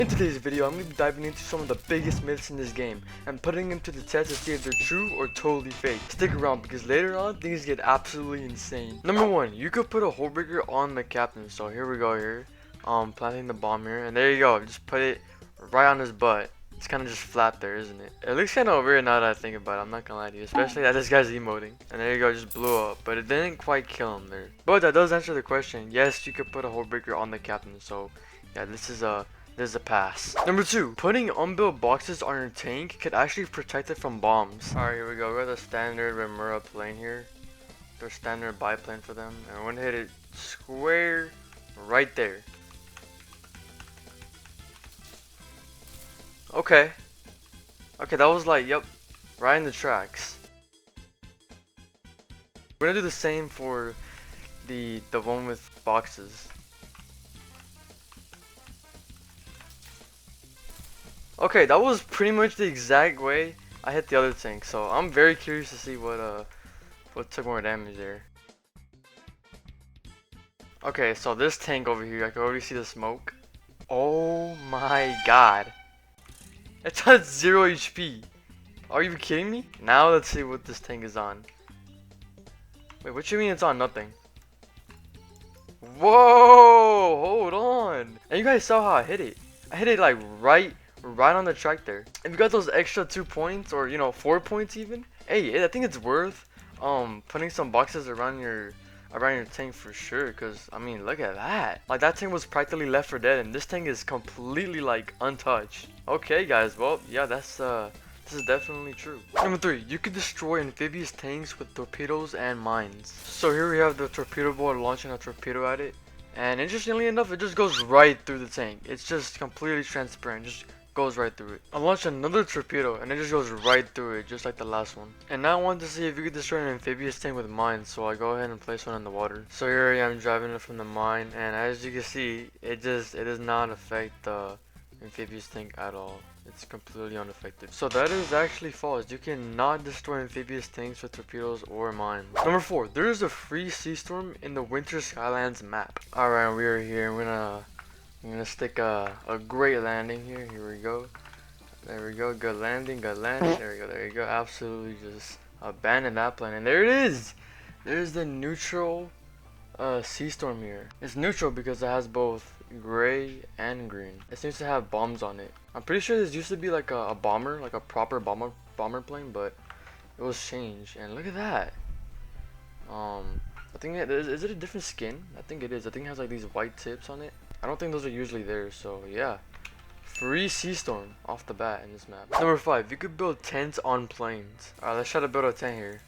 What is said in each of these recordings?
In today's video, I'm going to be diving into some of the biggest myths in this game and putting them to the test to see if they're true or totally fake. Stick around because later on, things get absolutely insane. Number 1, you could put a hole breaker on the captain. So here we go here. Planting the bomb here, and there you go. Just put it right on his butt. It's kind of just flat there, isn't it? It looks kind of weird now that I think about it. I'm not gonna lie to you, especially that this guy's emoting. And there you go, just blew up, but it didn't quite kill him there. But that does answer the question. Yes, you could put a hole breaker on the captain. So yeah, this is a pass. Number 2, putting unbuilt boxes on your tank could actually protect it from bombs. Alright, here we go. We got the standard Remura plane here. Their standard biplane for them. And we're gonna hit it square right there. Okay, that was like, yep, right in the tracks. We're gonna do the same for the one with boxes. Okay, that was pretty much the exact way I hit the other tank, so I'm very curious to see what took more damage there. Okay, so this tank over here, I can already see the smoke. Oh my god. It's at 0 HP. Are you kidding me? Now let's see what this tank is on. Wait, what you mean it's on nothing? Whoa, hold on. And you guys saw how I hit it. I hit it like right on the track there. If you got those extra 2 points or 4 points even, hey, I think it's worth putting some boxes around your tank for sure, because I mean, look at that. Like, that tank was practically left for dead and this tank is completely like untouched. Okay guys, well yeah, this is definitely true. Number 3, you could destroy amphibious tanks with torpedoes and mines. So here we have the torpedo board launching a torpedo at it, and interestingly enough, it just goes right through the tank. It's just completely transparent, just goes right through it. I launched another torpedo and it just goes right through it, just like the last one. And now I wanted to see if you could destroy an amphibious tank with mines, so I go ahead and place one in the water. So here I am driving it from the mine, and as you can see, it does not affect the amphibious tank at all. It's completely unaffected. So that is actually false. You cannot destroy amphibious tanks with torpedoes or mines. Number 4, there is a free seastorm in the Winter Skylands map. Alright, we are here. I'm gonna stick a great landing here. Here we go. There we go. Good landing. Good landing. There we go. There you go. Absolutely just abandon that plane. And there it is. There's the neutral seastorm here. It's neutral because it has both gray and green. It seems to have bombs on it. I'm pretty sure this used to be like a bomber, like a proper bomber plane, but it was changed. And look at that. I think is it a different skin? I think it is. I think it has like these white tips on it. I don't think those are usually there, so yeah. Free seastorm off the bat in this map. Number 5, you could build tents on planes. Alright, let's try to build a tent here.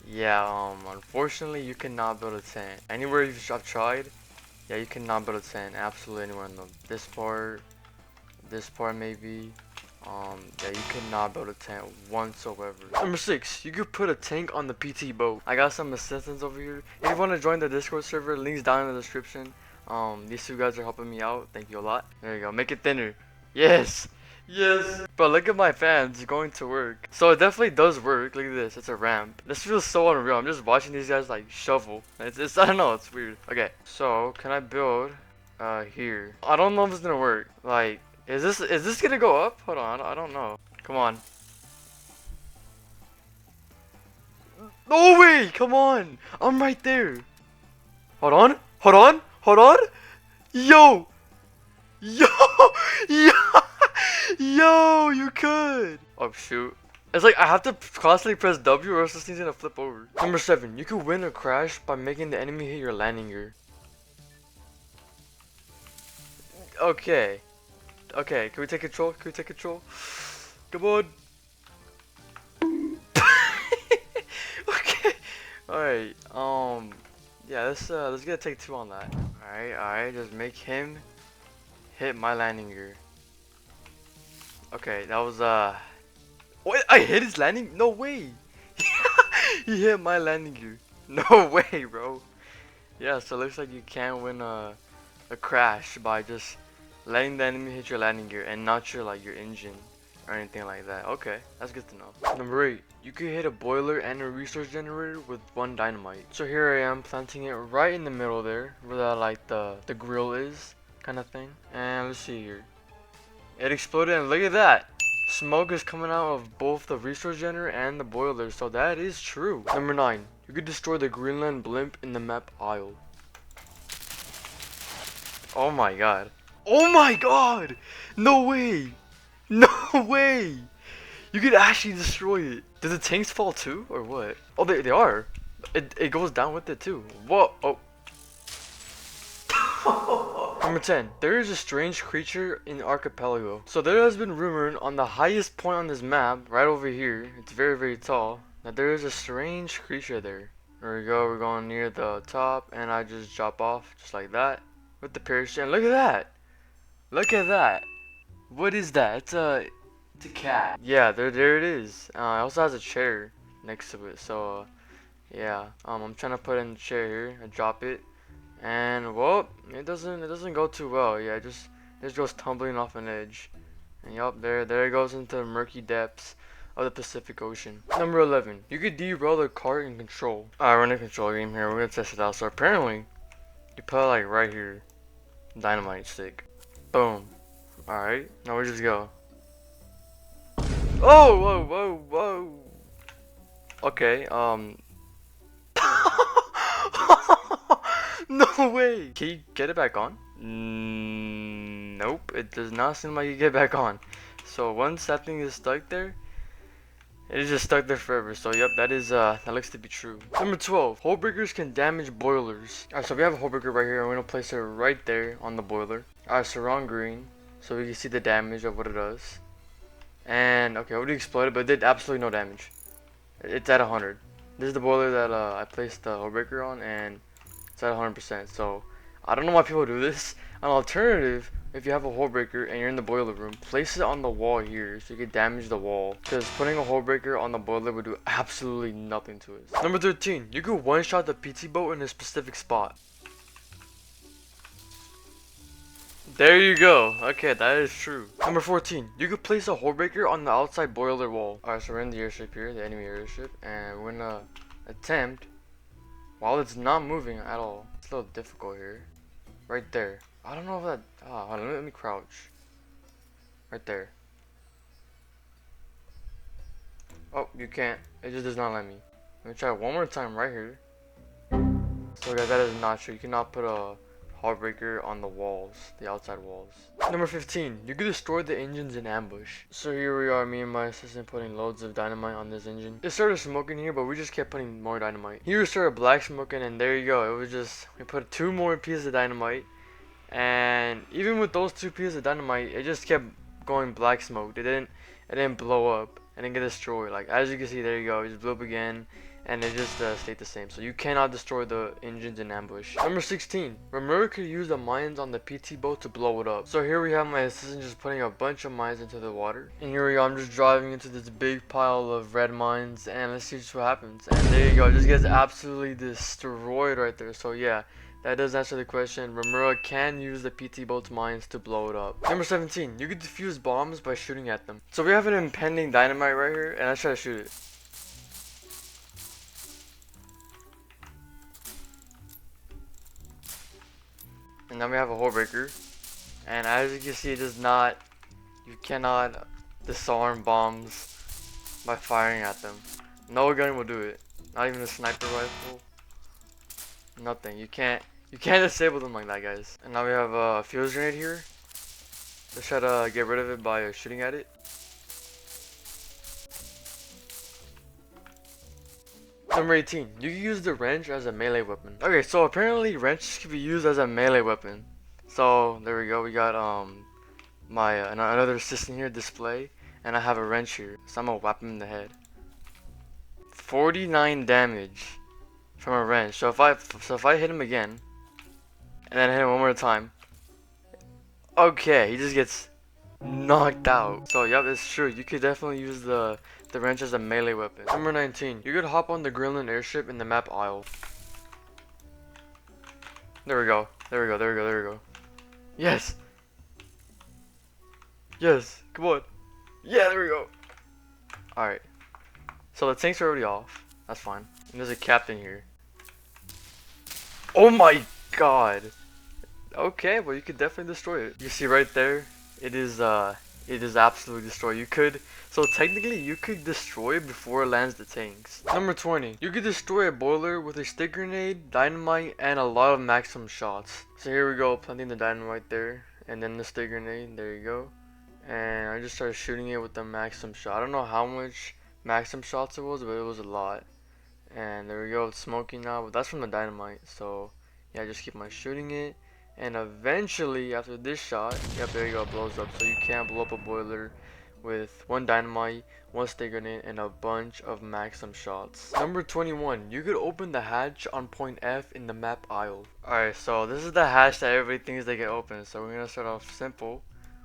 Yeah, unfortunately you cannot build a tent. Anywhere I've tried, yeah, you cannot build a tent. Absolutely anywhere in this part maybe. Yeah, you cannot build a tent whatsoever. Number 6, you could put a tank on the PT boat. I got some assistants over here. If you want to join the Discord server, links down in the description. These two guys are helping me out. Thank you a lot. There you go. Make it thinner. Yes. Yes. But look at my fans going to work. So it definitely does work. Look at this. It's a ramp. This feels so unreal. I'm just watching these guys like shovel. It's I don't know. It's weird. Okay. So can I build here? I don't know if it's gonna work. Like, is this gonna go up? Hold on. I don't know. Come on. No way. Come on. I'm right there. Hold on. Hold on. Hold on. Yo. Yo. Yo. Yo, you could. Oh, shoot. It's like I have to constantly press W or else this thing's gonna flip over. Number 7, you could win a crash by making the enemy hit your landing gear. Okay. Okay, can we take control? Can we take control? Come on. Okay. Alright, yeah, let's get a take 2 on that. Alright, just make him hit my landing gear. Okay, that was what? I hit his landing? No way. He hit my landing gear. No way, bro. Yeah, so it looks like you can win a crash by just letting the enemy hit your landing gear and not your engine or anything like that. Okay, that's good to know. Number 8, you can hit a boiler and a resource generator with 1 dynamite. So here I am planting it right in the middle there, where the grill is, kind of thing. And let's see here. It exploded, and look at that. Smoke is coming out of both the resource generator and the boiler, so that is true. Number 9. You could destroy the Greenland blimp in the map aisle. Oh my god. Oh my god! No way! No way! You could actually destroy it. Did the tanks fall too, or what? Oh, they are. It goes down with it too. Whoa! Oh. Number 10. There is a strange creature in the archipelago. So there has been rumored on the highest point on this map, right over here, it's very, very tall, that there is a strange creature there. There we go, we're going near the top, and I just drop off, just like that, with the parachute, and look at that! Look at that! What is that? It's a cat. Yeah, there it is. It also has a chair next to it, so, yeah. I'm trying to put in the chair here, I drop it. And well, it doesn't go too well. Yeah, it just goes tumbling off an edge. And yup, there it goes into the murky depths of the Pacific Ocean. Number 11. You could derail the cart in control. Alright, we're in a control game here. We're gonna test it out. So apparently, you put it like right here. Dynamite stick. Boom. Alright, now we just go. Oh, whoa, whoa, whoa. Okay, no way! Can you get it back on? Nope, it does not seem like you get back on. So once that thing is stuck there, it is just stuck there forever. So yep, that looks to be true. Number 12, hull breakers can damage boilers. Alright, so we have a hull breaker right here. I'm gonna place it right there on the boiler. Alright, so we're on green, so we can see the damage of what it does. And okay, it already exploded, but it did absolutely no damage. It's at 100. This is the boiler that I placed the hull breaker on, and it's at 100%. So I don't know why people do this. An alternative, if you have a hull breaker and you're in the boiler room, place it on the wall here so you can damage the wall, because putting a hull breaker on the boiler would do absolutely nothing to it. Number 13, you could one-shot the PT boat in a specific spot. There you go. Okay, that is true. Number 14, you could place a hull breaker on the outside boiler wall. Alright, so we're in the airship here, the enemy airship, and we're gonna attempt, while it's not moving at all. It's a little difficult here. Right there. I don't know if that... hold on, let me crouch. Right there. Oh, you can't. It just does not let me. Let me try one more time right here. So guys, that is not true. You cannot put a hull breaker on the walls, the outside walls. Number 15, you could destroy the engines in ambush. So here we are, me and my assistant putting loads of dynamite on this engine. It started smoking here, but we just kept putting more dynamite. Here it started black smoking, and there you go. It was just, we put 2 more pieces of dynamite, and even with those 2 pieces of dynamite, it just kept going black smoke. It didn't blow up, it didn't get destroyed. Like as you can see, there you go. It just blew up again. And it just stayed the same. So you cannot destroy the engines in ambush. Number 16. Remember, could use the mines on the PT boat to blow it up. So here we have my assistant just putting a bunch of mines into the water. And here we go. I'm just driving into this big pile of red mines. And let's see just what happens. And there you go. It just gets absolutely destroyed right there. So yeah, that does answer the question. Remura can use the PT boat's mines to blow it up. Number 17. You could defuse bombs by shooting at them. So we have an impending dynamite right here. And let's try to shoot it. And then we have a hull breaker, and as you can see, you cannot disarm bombs by firing at them. No gun will do it. Not even a sniper rifle. Nothing. You can't disable them like that, guys. And now we have a fuse grenade here. Let's try to get rid of it by shooting at it. Number 18, you can use the wrench as a melee weapon. Okay, so apparently wrenches can be used as a melee weapon. So there we go. We got another assistant here display, and I have a wrench here. So I'm gonna whap him in the head. 49 damage from a wrench. So if I hit him again, and then hit him one more time, okay, he just gets knocked out. So yep, it's true. You could definitely use the wrench as a melee weapon. Number 19. You could hop on the Greenland airship in the map aisle. There we go. There we go. There we go. There we go. Yes. Yes. Come on. Yeah, there we go. Alright. So the tanks are already off. That's fine. And there's a captain here. Oh my god. Okay, well you could definitely destroy it. You see right there, it is it is absolutely destroyed. You could, so technically you could destroy it before it lands the tanks. Number 20, you could destroy a boiler with a stick grenade, dynamite, and a lot of maximum shots. So here we go, planting the dynamite there, and then the stick grenade, there you go. And I just started shooting it with the maximum shot. I don't know how much maximum shots it was, but it was a lot. And there we go, it's smoking now, but that's from the dynamite. So yeah, just keep on shooting it. And eventually, after this shot, yep, there you go, it blows up. So you can't blow up a boiler with one dynamite, one stick grenade, and a bunch of maximum shots. Number 21, you could open the hatch on point F in the map aisle. Alright, so this is the hatch that everybody thinks they can open. So we're gonna start off simple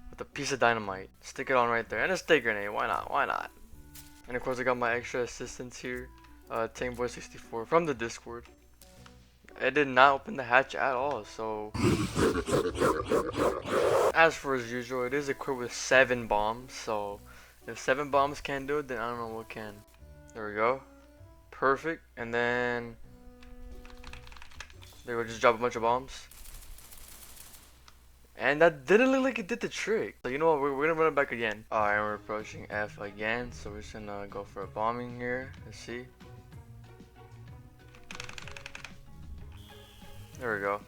with a piece of dynamite. Stick it on right there, and a stick grenade. Why not? Why not? And of course, I got my extra assistants here, Tankboy64 from the Discord. It did not open the hatch at all, so as for as usual, it is equipped with 7 bombs, so if 7 bombs can't do it, then I don't know what can. There we go. Perfect. And then there we go, just drop a bunch of bombs. And that didn't look like it did the trick. So you know what, we're gonna run it back again. Alright, we're approaching F again, so we're just gonna go for a bombing here. Let's see. There we go.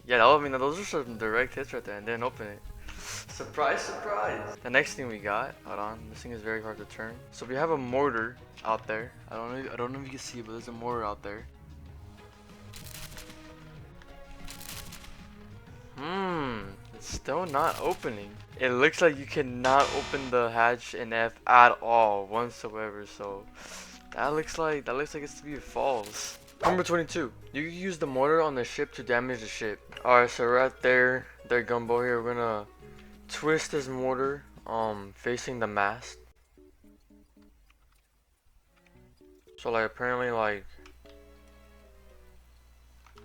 Yeah, I mean, those are some direct hits right there, and then open it. Surprise, surprise! The next thing we got, hold on, this thing is very hard to turn. So we have a mortar out there. I don't know if you can see it, but there's a mortar out there. It's still not opening. It looks like you cannot open the hatch in F at all whatsoever. So that looks like it's to be false. Number 22, you can use the mortar on the ship to damage the ship. Alright, so right there, gumbo here, we're gonna twist this mortar facing the mast. So like apparently like,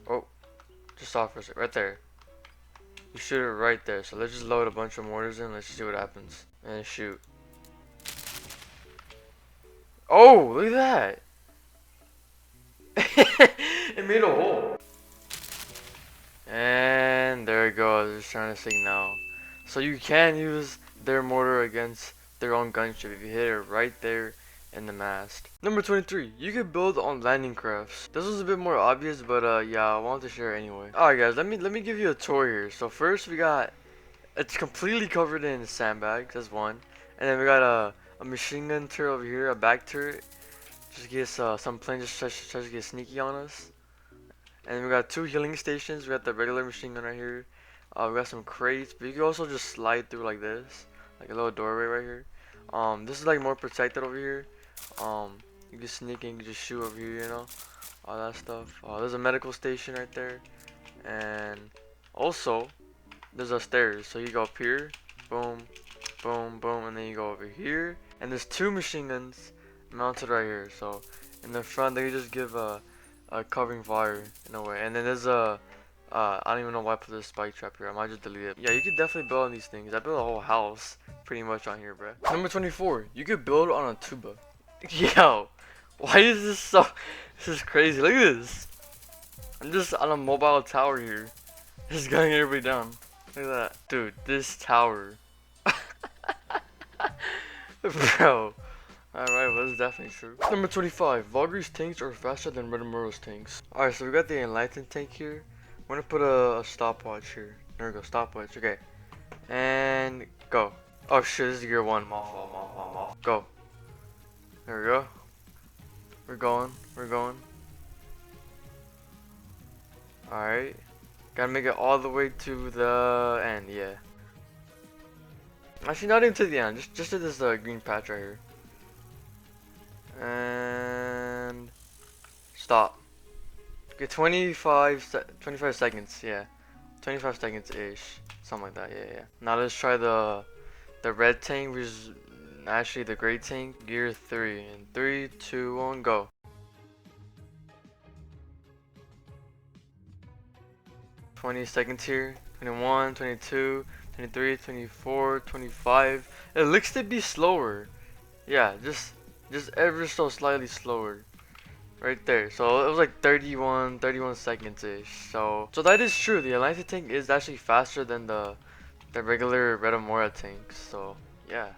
oh, just stop for a second, right there. You shoot it right there. So let's just load a bunch of mortars in, let's just see what happens. And shoot. Oh, look at that! It made a hole. And there it goes, it's trying to signal. So you can use their mortar against their own gunship if you hit it right there in the mast. Number 23, you can build on landing crafts. This was a bit more obvious, but yeah, I wanted to share it anyway. Alright guys, let me give you a tour here. So first we got, it's completely covered in sandbags, that's one. And then we got a machine gun turret over here, a back turret. Just in case some plane just tries to get sneaky on us. And then we got 2 healing stations. We got the regular machine gun right here. We got some crates, but you can also just slide through like this, like a little doorway right here. This is like more protected over here. You can sneak in, you can just shoot over here, you know, all that stuff. There's a medical station right there, and also there's a stairs. So you go up here, boom, boom, boom, and then you go over here. And there's 2 machine guns mounted right here. So in the front, they just give a covering fire in a way. And then there's a I don't even know why I put this spike trap here. I might just delete it. Yeah, you could definitely build on these things. I built a whole house pretty much on here, bro. Number 24, you could build on a tuba. Yo, why is this so? This is crazy. Look at this. I'm just on a mobile tower here, just gunning everybody down. Look at that, dude. This tower, bro. Alright, well, that's definitely true. Number 25, Valkyrie's tanks are faster than Red Murrow's tanks. Alright, so we got the Enlightened tank here. We're gonna put a stopwatch here. There we go, stopwatch. Okay. And go. Oh shit, this is gear 1. Moth. Go. There we go. We're going. Alright. Gotta make it all the way to the end, yeah. Actually, not even to the end. Just to this green patch right here. And stop. Okay, 25 seconds, yeah. 25 seconds ish. Something like that, yeah. Now let's try the red tank, which is actually the gray tank. Gear 3. In 3, 2, 1, go. "20 seconds here. 21, 22, 23, 24, 25. It looks to be slower. Yeah, just ever so slightly slower. Right there. So it was like 31 seconds ish. So that is true. The Atlantic tank is actually faster than the the regular Redamora tanks. So yeah.